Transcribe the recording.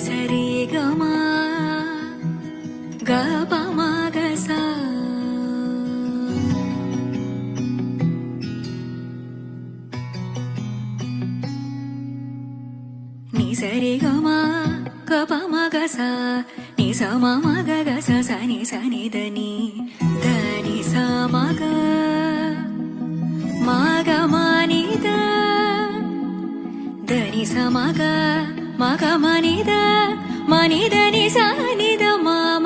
సరి గమా గపమా గసా ని సరి గమా గపమా గసా ని సమా మగ గస సని సని దని దని సమగ మగ మనిద దని సమగ మగ మనిద మనిద ని సని ద మామ